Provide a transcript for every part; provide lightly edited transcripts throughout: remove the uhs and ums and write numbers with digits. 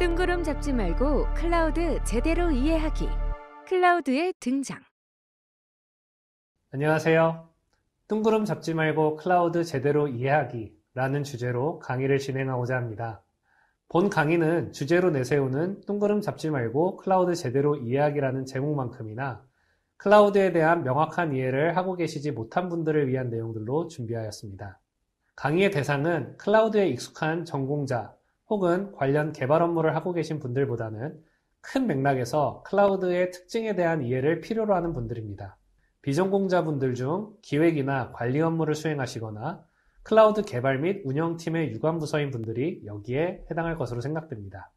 뜬구름 잡지 말고 클라우드 제대로 이해하기. 클라우드의 등장. 안녕하세요. 뜬구름 잡지 말고 클라우드 제대로 이해하기 라는 주제로 강의를 진행하고자 합니다. 본 강의는 주제로 내세우는 뜬구름 잡지 말고 클라우드 제대로 이해하기라는 제목만큼이나 클라우드에 대한 명확한 이해를 하고 계시지 못한 분들을 위한 내용들로 준비하였습니다. 강의의 대상은 클라우드에 익숙한 전공자 혹은 관련 개발 업무를 하고 계신 분들보다는 큰 맥락에서 클라우드의 특징에 대한 이해를 필요로 하는 분들입니다. 비전공자분들 중 기획이나 관리 업무를 수행하시거나 클라우드 개발 및 운영팀의 유관부서인 분들이 여기에 해당할 것으로 생각됩니다.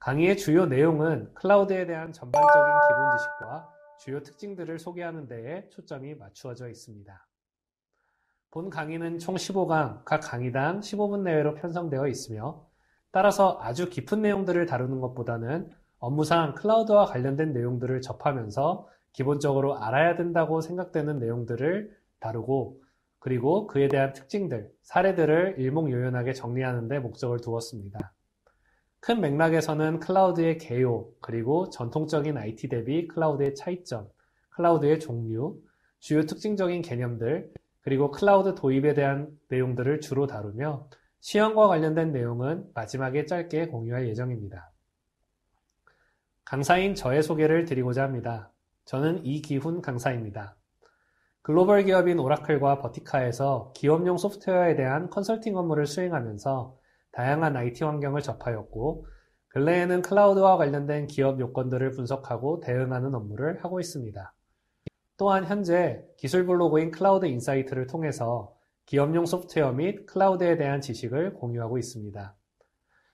강의의 주요 내용은 클라우드에 대한 전반적인 기본 지식과 주요 특징들을 소개하는 데에 초점이 맞추어져 있습니다. 본 강의는 총 15강, 각 강의당 15분 내외로 편성되어 있으며 따라서 아주 깊은 내용들을 다루는 것보다는 업무상 클라우드와 관련된 내용들을 접하면서 기본적으로 알아야 된다고 생각되는 내용들을 다루고 그리고 그에 대한 특징들, 사례들을 일목요연하게 정리하는 데 목적을 두었습니다. 큰 맥락에서는 클라우드의 개요, 그리고 전통적인 IT 대비 클라우드의 차이점, 클라우드의 종류, 주요 특징적인 개념들, 그리고 클라우드 도입에 대한 내용들을 주로 다루며 시험과 관련된 내용은 마지막에 짧게 공유할 예정입니다. 강사인 저의 소개를 드리고자 합니다. 저는 이기훈 강사입니다. 글로벌 기업인 오라클과 버티카에서 기업용 소프트웨어에 대한 컨설팅 업무를 수행하면서 다양한 IT 환경을 접하였고 근래에는 클라우드와 관련된 기업 요건들을 분석하고 대응하는 업무를 하고 있습니다. 또한 현재 기술 블로그인 클라우드 인사이트를 통해서 기업용 소프트웨어 및 클라우드에 대한 지식을 공유하고 있습니다.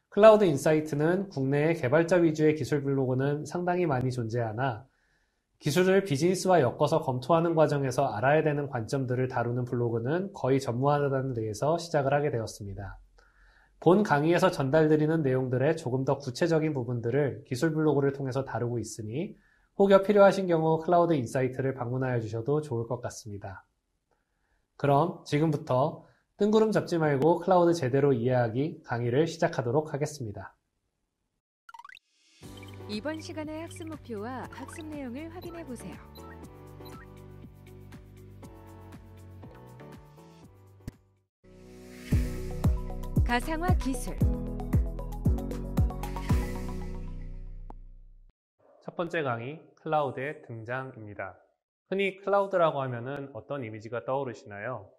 클라우드 인사이트는 국내의 개발자 위주의 기술 블로그는 상당히 많이 존재하나 기술을 비즈니스와 엮어서 검토하는 과정에서 알아야 되는 관점들을 다루는 블로그는 거의 전무하다는 데에서 시작을 하게 되었습니다. 본 강의에서 전달드리는 내용들의 조금 더 구체적인 부분들을 기술 블로그를 통해서 다루고 있으니 혹여 필요하신 경우 클라우드 인사이트를 방문하여 주셔도 좋을 것 같습니다. 그럼 지금부터 뜬구름 잡지 말고 클라우드 제대로 이해하기 강의를 시작하도록 하겠습니다. 이번 시간의 학습 목표와 학습 내용을 확인해 보세요. 가상화 기술. 첫 번째 강의, 클라우드의 등장입니다. 흔히 클라우드라고 하면은 어떤 이미지가 떠오르시나요?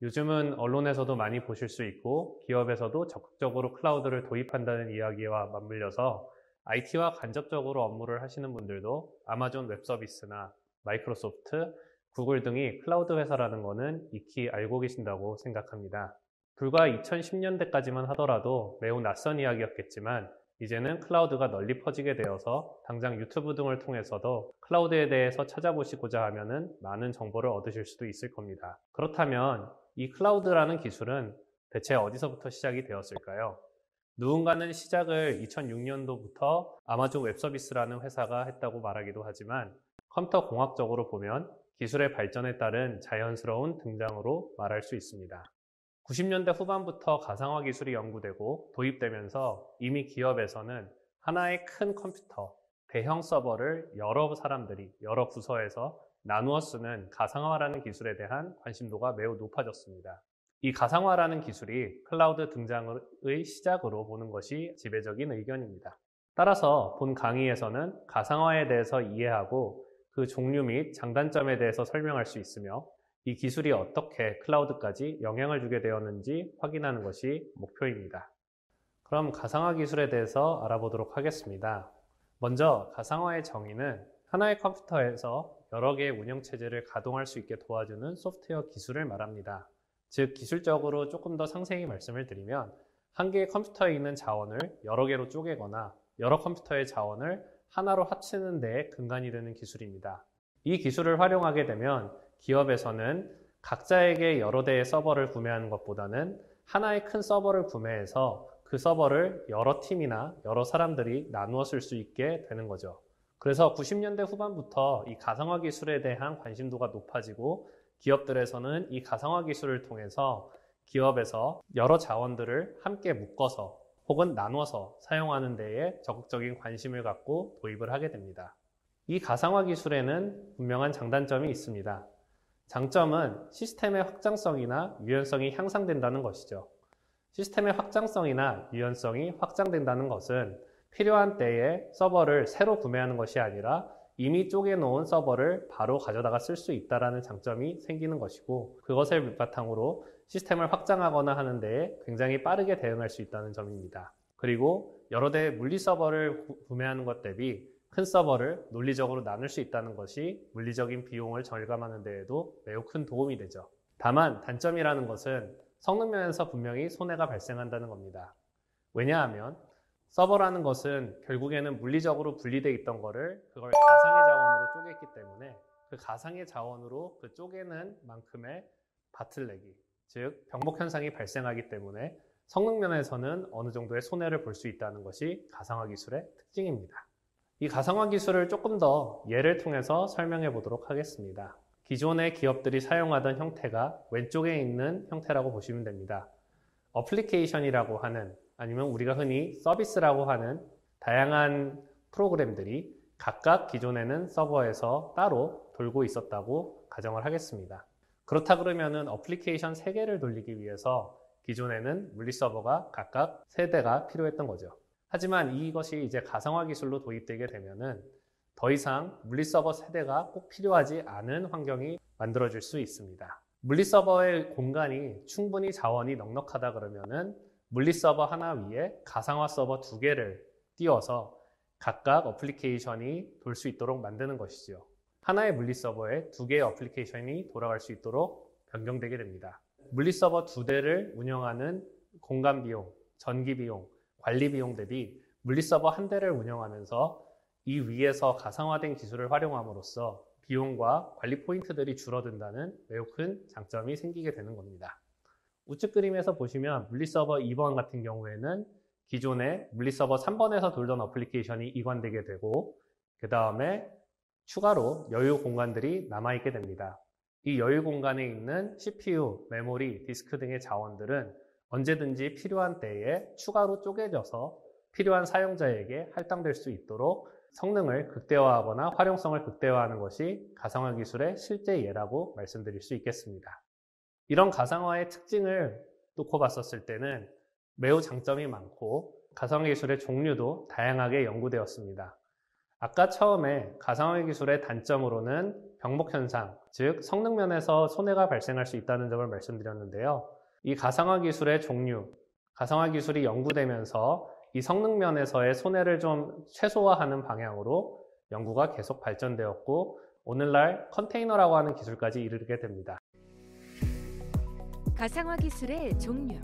요즘은 언론에서도 많이 보실 수 있고 기업에서도 적극적으로 클라우드를 도입한다는 이야기와 맞물려서 IT와 간접적으로 업무를 하시는 분들도 아마존 웹서비스나 마이크로소프트, 구글 등이 클라우드 회사라는 것은 익히 알고 계신다고 생각합니다. 불과 2010년대까지만 하더라도 매우 낯선 이야기였겠지만 이제는 클라우드가 널리 퍼지게 되어서 당장 유튜브 등을 통해서도 클라우드에 대해서 찾아보시고자 하면은 많은 정보를 얻으실 수도 있을 겁니다. 그렇다면 이 클라우드라는 기술은 대체 어디서부터 시작이 되었을까요? 누군가는 시작을 2006년도부터 아마존 웹서비스라는 회사가 했다고 말하기도 하지만 컴퓨터 공학적으로 보면 기술의 발전에 따른 자연스러운 등장으로 말할 수 있습니다. 90년대 후반부터 가상화 기술이 연구되고 도입되면서 이미 기업에서는 하나의 큰 컴퓨터, 대형 서버를 여러 사람들이 여러 부서에서 나누어 쓰는 가상화라는 기술에 대한 관심도가 매우 높아졌습니다. 이 가상화라는 기술이 클라우드 등장의 시작으로 보는 것이 지배적인 의견입니다. 따라서 본 강의에서는 가상화에 대해서 이해하고 그 종류 및 장단점에 대해서 설명할 수 있으며 이 기술이 어떻게 클라우드까지 영향을 주게 되었는지 확인하는 것이 목표입니다. 그럼 가상화 기술에 대해서 알아보도록 하겠습니다. 먼저 가상화의 정의는 하나의 컴퓨터에서 여러 개의 운영체제를 가동할 수 있게 도와주는 소프트웨어 기술을 말합니다. 즉 기술적으로 조금 더 상세히 말씀을 드리면 한 개의 컴퓨터에 있는 자원을 여러 개로 쪼개거나 여러 컴퓨터의 자원을 하나로 합치는 데 근간이 되는 기술입니다. 이 기술을 활용하게 되면 기업에서는 각자에게 여러 대의 서버를 구매하는 것보다는 하나의 큰 서버를 구매해서 그 서버를 여러 팀이나 여러 사람들이 나누어 쓸 수 있게 되는 거죠. 그래서 90년대 후반부터 이 가상화 기술에 대한 관심도가 높아지고 기업들에서는 이 가상화 기술을 통해서 기업에서 여러 자원들을 함께 묶어서 혹은 나눠서 사용하는 데에 적극적인 관심을 갖고 도입을 하게 됩니다. 이 가상화 기술에는 분명한 장단점이 있습니다. 장점은 시스템의 확장성이나 유연성이 향상된다는 것이죠. 시스템의 확장성이나 유연성이 확장된다는 것은 필요한 때에 서버를 새로 구매하는 것이 아니라 이미 쪼개놓은 서버를 바로 가져다가 쓸 수 있다는 장점이 생기는 것이고, 그것을 밑바탕으로 시스템을 확장하거나 하는 데에 굉장히 빠르게 대응할 수 있다는 점입니다. 그리고 여러 대의 물리 서버를 구매하는 것 대비 큰 서버를 논리적으로 나눌 수 있다는 것이 물리적인 비용을 절감하는 데에도 매우 큰 도움이 되죠. 다만 단점이라는 것은 성능 면에서 분명히 손해가 발생한다는 겁니다. 왜냐하면 서버라는 것은 결국에는 물리적으로 분리되어 있던 거를 그걸 가상의 자원으로 쪼갰기 때문에 그 가상의 자원으로 그 쪼개는 만큼의 바틀렉이, 즉 병목 현상이 발생하기 때문에 성능 면에서는 어느 정도의 손해를 볼 수 있다는 것이 가상화 기술의 특징입니다. 이 가상화 기술을 조금 더 예를 통해서 설명해 보도록 하겠습니다. 기존의 기업들이 사용하던 형태가 왼쪽에 있는 형태라고 보시면 됩니다. 어플리케이션이라고 하는, 아니면 우리가 흔히 서비스라고 하는 다양한 프로그램들이 각각 기존에는 서버에서 따로 돌고 있었다고 가정을 하겠습니다. 그렇다 그러면은 어플리케이션 3개를 돌리기 위해서 기존에는 물리 서버가 각각 3대가 필요했던 거죠. 하지만 이것이 이제 가상화 기술로 도입되게 되면은 더 이상 물리 서버 세대가 꼭 필요하지 않은 환경이 만들어질 수 있습니다. 물리 서버의 공간이 충분히 자원이 넉넉하다 그러면은 물리 서버 하나 위에 가상화 서버 2개를 띄워서 각각 어플리케이션이 돌 수 있도록 만드는 것이죠. 하나의 물리 서버에 2개의 어플리케이션이 돌아갈 수 있도록 변경되게 됩니다. 물리 서버 2대를 운영하는 공간 비용, 전기 비용, 관리 비용 대비 물리 서버 1대를 운영하면서 이 위에서 가상화된 기술을 활용함으로써 비용과 관리 포인트들이 줄어든다는 매우 큰 장점이 생기게 되는 겁니다. 우측 그림에서 보시면 물리 서버 2번 같은 경우에는 기존에 물리 서버 3번에서 돌던 어플리케이션이 이관되게 되고, 그 다음에 추가로 여유 공간들이 남아있게 됩니다. 이 여유 공간에 있는 CPU, 메모리, 디스크 등의 자원들은 언제든지 필요한 때에 추가로 쪼개져서 필요한 사용자에게 할당될 수 있도록 성능을 극대화하거나 활용성을 극대화하는 것이 가상화 기술의 실제 예라고 말씀드릴 수 있겠습니다. 이런 가상화의 특징을 놓고 봤었을 때는 매우 장점이 많고 가상화 기술의 종류도 다양하게 연구되었습니다. 아까 처음에 가상화 기술의 단점으로는 병목 현상, 즉 성능 면에서 손해가 발생할 수 있다는 점을 말씀드렸는데요. 이 가상화 기술의 종류, 가상화 기술이 연구되면서 이 성능 면에서의 손해를 좀 최소화하는 방향으로 연구가 계속 발전되었고, 오늘날 컨테이너라고 하는 기술까지 이르게 됩니다. 가상화 기술의 종류.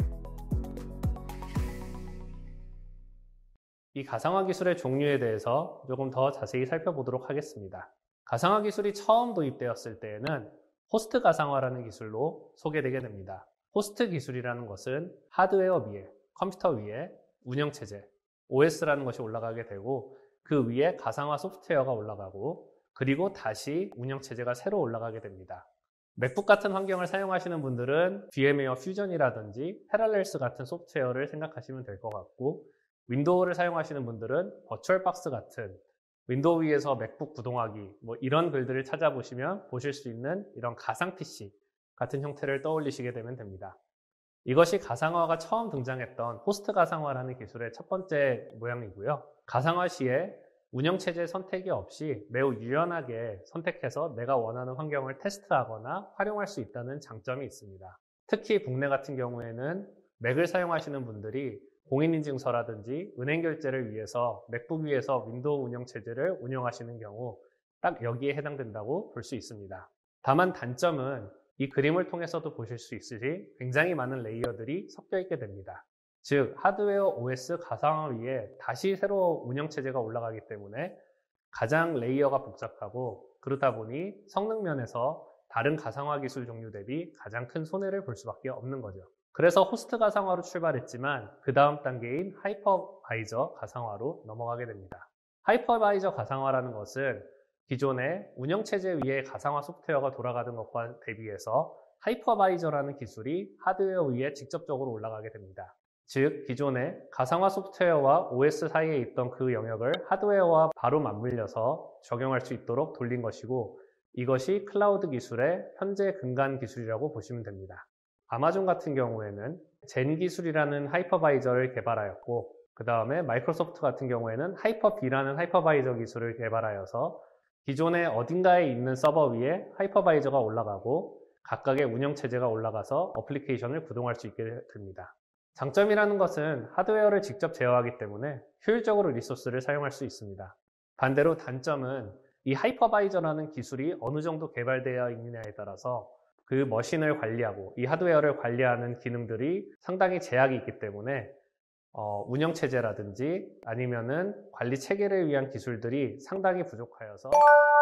이 가상화 기술의 종류에 대해서 조금 더 자세히 살펴보도록 하겠습니다. 가상화 기술이 처음 도입되었을 때에는 호스트 가상화라는 기술로 소개되게 됩니다. 호스트 기술이라는 것은 하드웨어 위에, 컴퓨터 위에 운영체제, OS라는 것이 올라가게 되고, 그 위에 가상화 소프트웨어가 올라가고, 그리고 다시 운영체제가 새로 올라가게 됩니다. 맥북 같은 환경을 사용하시는 분들은 VM웨어 퓨전이라든지 패럴렐스 같은 소프트웨어를 생각하시면 될 것 같고, 윈도우를 사용하시는 분들은 버추얼박스 같은 윈도우 위에서 맥북 구동하기, 이런 글들을 찾아보시면 보실 수 있는 이런 가상 PC 같은 형태를 떠올리시게 되면 됩니다. 이것이 가상화가 처음 등장했던 호스트 가상화라는 기술의 첫 번째 모양이고요. 가상화 시에 운영체제 선택이 없이 매우 유연하게 선택해서 내가 원하는 환경을 테스트하거나 활용할 수 있다는 장점이 있습니다. 특히 국내 같은 경우에는 맥을 사용하시는 분들이 공인인증서라든지 은행 결제를 위해서 맥북 위에서 윈도우 운영체제를 운영하시는 경우 딱 여기에 해당된다고 볼 수 있습니다. 다만 단점은 이 그림을 통해서도 보실 수 있으시 굉장히 많은 레이어들이 섞여 있게 됩니다. 즉 하드웨어 OS 가상화 위에 다시 새로 운영체제가 올라가기 때문에 가장 레이어가 복잡하고, 그렇다 보니 성능 면에서 다른 가상화 기술 종류 대비 가장 큰 손해를 볼 수밖에 없는 거죠. 그래서 호스트 가상화로 출발했지만 그 다음 단계인 하이퍼바이저 가상화로 넘어가게 됩니다. 하이퍼바이저 가상화라는 것은 기존의 운영체제 위에 가상화 소프트웨어가 돌아가는 것과 대비해서 하이퍼바이저라는 기술이 하드웨어 위에 직접적으로 올라가게 됩니다. 즉, 기존의 가상화 소프트웨어와 OS 사이에 있던 그 영역을 하드웨어와 바로 맞물려서 적용할 수 있도록 돌린 것이고, 이것이 클라우드 기술의 현재 근간 기술이라고 보시면 됩니다. 아마존 같은 경우에는 젠 기술이라는 하이퍼바이저를 개발하였고, 그 다음에 마이크로소프트 같은 경우에는 하이퍼비라는 하이퍼바이저 기술을 개발하여서 기존에 어딘가에 있는 서버 위에 하이퍼바이저가 올라가고 각각의 운영체제가 올라가서 어플리케이션을 구동할 수 있게 됩니다. 장점이라는 것은 하드웨어를 직접 제어하기 때문에 효율적으로 리소스를 사용할 수 있습니다. 반대로 단점은 이 하이퍼바이저라는 기술이 어느 정도 개발되어 있느냐에 따라서 그 머신을 관리하고 이 하드웨어를 관리하는 기능들이 상당히 제약이 있기 때문에 운영체제라든지 아니면은 관리 체계를 위한 기술들이 상당히 부족하여서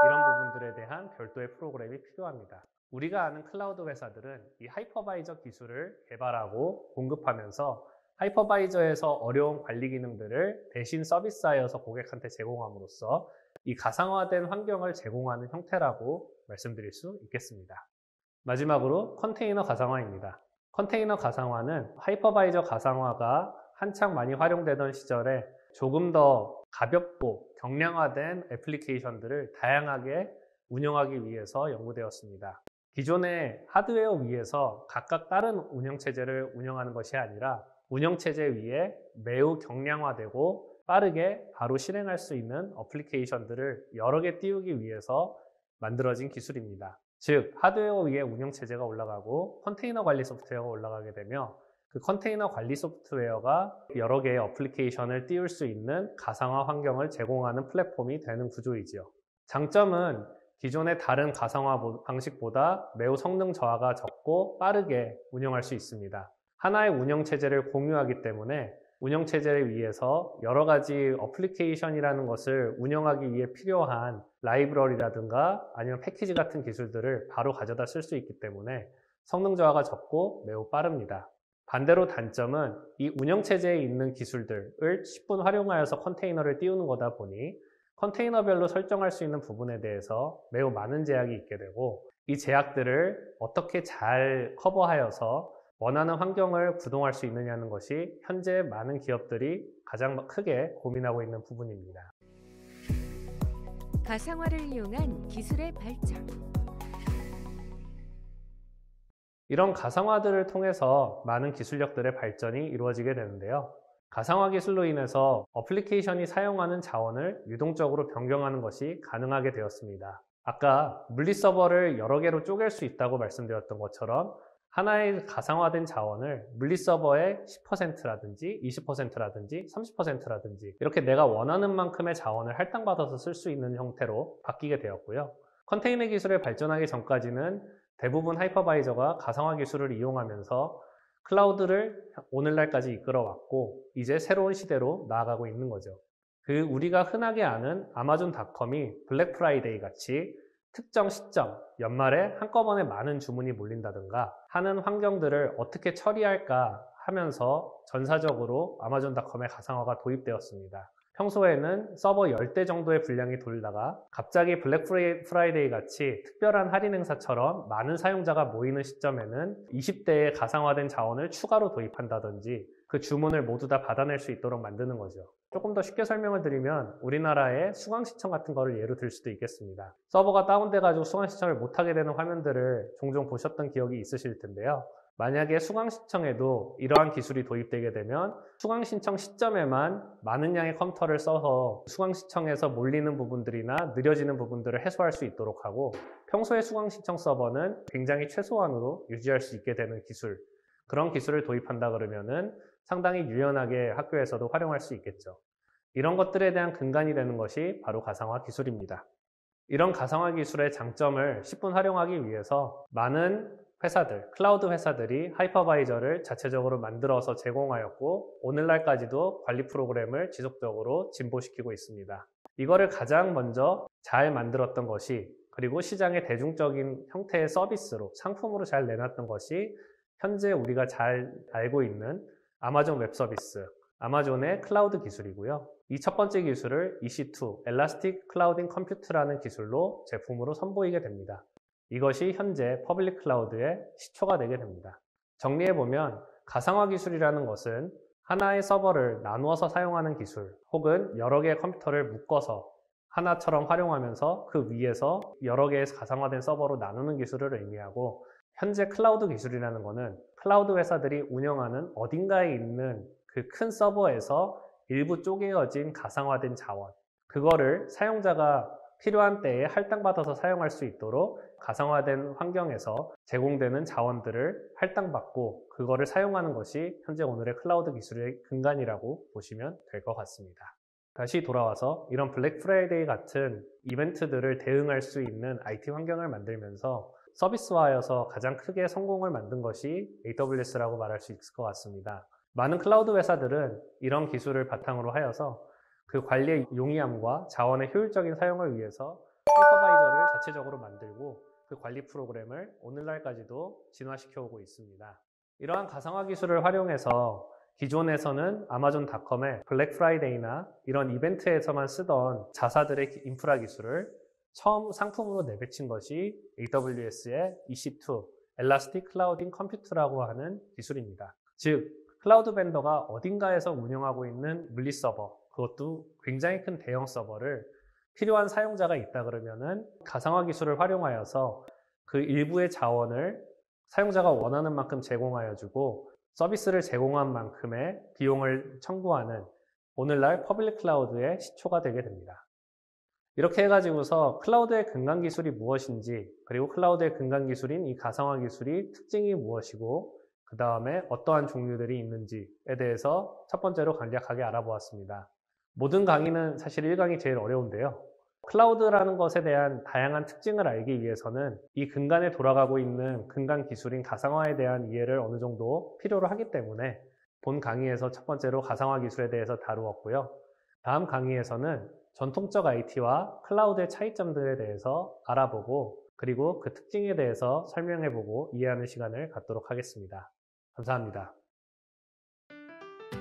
이런 부분들에 대한 별도의 프로그램이 필요합니다. 우리가 아는 클라우드 회사들은 이 하이퍼바이저 기술을 개발하고 공급하면서 하이퍼바이저에서 어려운 관리 기능들을 대신 서비스하여서 고객한테 제공함으로써 이 가상화된 환경을 제공하는 형태라고 말씀드릴 수 있겠습니다. 마지막으로 컨테이너 가상화입니다. 컨테이너 가상화는 하이퍼바이저 가상화가 한창 많이 활용되던 시절에 조금 더 가볍고 경량화된 애플리케이션들을 다양하게 운영하기 위해서 연구되었습니다. 기존의 하드웨어 위에서 각각 다른 운영체제를 운영하는 것이 아니라 운영체제 위에 매우 경량화되고 빠르게 바로 실행할 수 있는 어플리케이션들을 여러 개 띄우기 위해서 만들어진 기술입니다. 즉, 하드웨어 위에 운영체제가 올라가고 컨테이너 관리 소프트웨어가 올라가게 되며 그 컨테이너 관리 소프트웨어가 여러 개의 어플리케이션을 띄울 수 있는 가상화 환경을 제공하는 플랫폼이 되는 구조이지요. 장점은 기존의 다른 가상화 방식보다 매우 성능 저하가 적고 빠르게 운영할 수 있습니다. 하나의 운영체제를 공유하기 때문에 운영체제를 위해서 여러 가지 어플리케이션이라는 것을 운영하기 위해 필요한 라이브러리라든가 아니면 패키지 같은 기술들을 바로 가져다 쓸 수 있기 때문에 성능 저하가 적고 매우 빠릅니다. 반대로 단점은 이 운영체제에 있는 기술들을 10분 활용하여서 컨테이너를 띄우는 거다 보니 컨테이너별로 설정할 수 있는 부분에 대해서 매우 많은 제약이 있게 되고 이 제약들을 어떻게 잘 커버하여서 원하는 환경을 구동할 수 있느냐는 것이 현재 많은 기업들이 가장 크게 고민하고 있는 부분입니다. 가상화를 이용한 기술의 발전. 이런 가상화들을 통해서 많은 기술력들의 발전이 이루어지게 되는데요. 가상화 기술로 인해서 어플리케이션이 사용하는 자원을 유동적으로 변경하는 것이 가능하게 되었습니다. 아까 물리 서버를 여러 개로 쪼갤 수 있다고 말씀드렸던 것처럼 하나의 가상화된 자원을 물리 서버의 10%라든지 20%라든지 30%라든지 이렇게 내가 원하는 만큼의 자원을 할당받아서 쓸 수 있는 형태로 바뀌게 되었고요. 컨테이너 기술이 발전하기 전까지는 대부분 하이퍼바이저가 가상화 기술을 이용하면서 클라우드를 오늘날까지 이끌어왔고 이제 새로운 시대로 나아가고 있는 거죠. 우리가 흔하게 아는 아마존닷컴이 블랙 프라이데이 같이 특정 시점, 연말에 한꺼번에 많은 주문이 몰린다든가 하는 환경들을 어떻게 처리할까 하면서 전사적으로 아마존닷컴의 가상화가 도입되었습니다. 평소에는 서버 10대 정도의 분량이 돌다가 갑자기 블랙 프라이데이 같이 특별한 할인 행사처럼 많은 사용자가 모이는 시점에는 20대의 가상화된 자원을 추가로 도입한다든지 그 주문을 모두 다 받아낼 수 있도록 만드는 거죠. 조금 더 쉽게 설명을 드리면 우리나라의 수강시청 같은 거를 예로 들 수도 있겠습니다. 서버가 다운돼가지고 수강시청을 못하게 되는 화면들을 종종 보셨던 기억이 있으실 텐데요. 만약에 수강신청에도 이러한 기술이 도입되게 되면 수강신청 시점에만 많은 양의 컴퓨터를 써서 수강신청에서 몰리는 부분들이나 느려지는 부분들을 해소할 수 있도록 하고 평소에 수강신청 서버는 굉장히 최소한으로 유지할 수 있게 되는 기술, 그런 기술을 도입한다 그러면은 상당히 유연하게 학교에서도 활용할 수 있겠죠. 이런 것들에 대한 근간이 되는 것이 바로 가상화 기술입니다. 이런 가상화 기술의 장점을 10분 활용하기 위해서 많은 회사들, 클라우드 회사들이 하이퍼바이저를 자체적으로 만들어서 제공하였고 오늘날까지도 관리 프로그램을 지속적으로 진보시키고 있습니다. 이거를 가장 먼저 잘 만들었던 것이 그리고 시장의 대중적인 형태의 서비스로 상품으로 잘 내놨던 것이 현재 우리가 잘 알고 있는 아마존 웹 서비스, 아마존의 클라우드 기술이고요. 이 첫 번째 기술을 EC2, Elastic Cloud Compute라는 기술로 제품으로 선보이게 됩니다. 이것이 현재 퍼블릭 클라우드의 시초가 되게 됩니다. 정리해보면 가상화 기술이라는 것은 하나의 서버를 나누어서 사용하는 기술, 혹은 여러 개의 컴퓨터를 묶어서 하나처럼 활용하면서 그 위에서 여러 개의 가상화된 서버로 나누는 기술을 의미하고, 현재 클라우드 기술이라는 것은 클라우드 회사들이 운영하는 어딘가에 있는 그 큰 서버에서 일부 쪼개어진 가상화된 자원, 그거를 사용자가 필요한 때에 할당받아서 사용할 수 있도록 가상화된 환경에서 제공되는 자원들을 할당받고 그거를 사용하는 것이 현재 오늘의 클라우드 기술의 근간이라고 보시면 될 것 같습니다. 다시 돌아와서 이런 블랙 프라이데이 같은 이벤트들을 대응할 수 있는 IT 환경을 만들면서 서비스화하여서 가장 크게 성공을 만든 것이 AWS라고 말할 수 있을 것 같습니다. 많은 클라우드 회사들은 이런 기술을 바탕으로 하여서 그 관리의 용이함과 자원의 효율적인 사용을 위해서 하이퍼바이저를 자체적으로 만들고 그 관리 프로그램을 오늘날까지도 진화시켜 오고 있습니다. 이러한 가상화 기술을 활용해서 기존에서는 아마존닷컴의 블랙 프라이데이나 이런 이벤트에서만 쓰던 자사들의 인프라 기술을 처음 상품으로 내비친 것이 AWS의 EC2, Elastic Cloud Compute라고 하는 기술입니다. 즉, 클라우드 벤더가 어딘가에서 운영하고 있는 물리 서버, 그것도 굉장히 큰 대형 서버를 필요한 사용자가 있다 그러면은 가상화 기술을 활용하여서 그 일부의 자원을 사용자가 원하는 만큼 제공하여 주고 서비스를 제공한 만큼의 비용을 청구하는 오늘날 퍼블릭 클라우드의 시초가 되게 됩니다. 이렇게 해가지고서 클라우드의 근간 기술이 무엇인지, 그리고 클라우드의 근간 기술인 이 가상화 기술이 특징이 무엇이고 그 다음에 어떠한 종류들이 있는지에 대해서 첫 번째로 간략하게 알아보았습니다. 모든 강의는 사실 1강이 제일 어려운데요. 클라우드라는 것에 대한 다양한 특징을 알기 위해서는 이 근간에 돌아가고 있는 근간 기술인 가상화에 대한 이해를 어느 정도 필요로 하기 때문에 본 강의에서 첫 번째로 가상화 기술에 대해서 다루었고요. 다음 강의에서는 전통적 IT와 클라우드의 차이점들에 대해서 알아보고 그리고 그 특징에 대해서 설명해보고 이해하는 시간을 갖도록 하겠습니다. 감사합니다.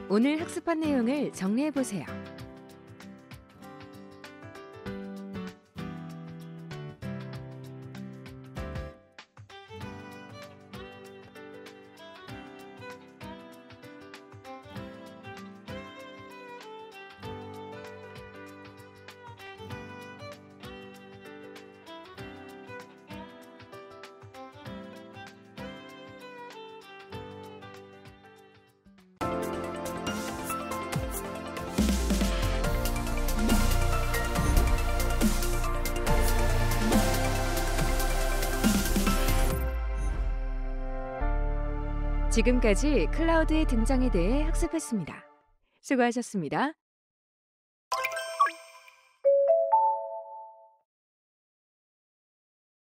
오늘 학습한 내용을 정리해보세요. 지금까지 클라우드의 등장에 대해 학습했습니다. 수고하셨습니다.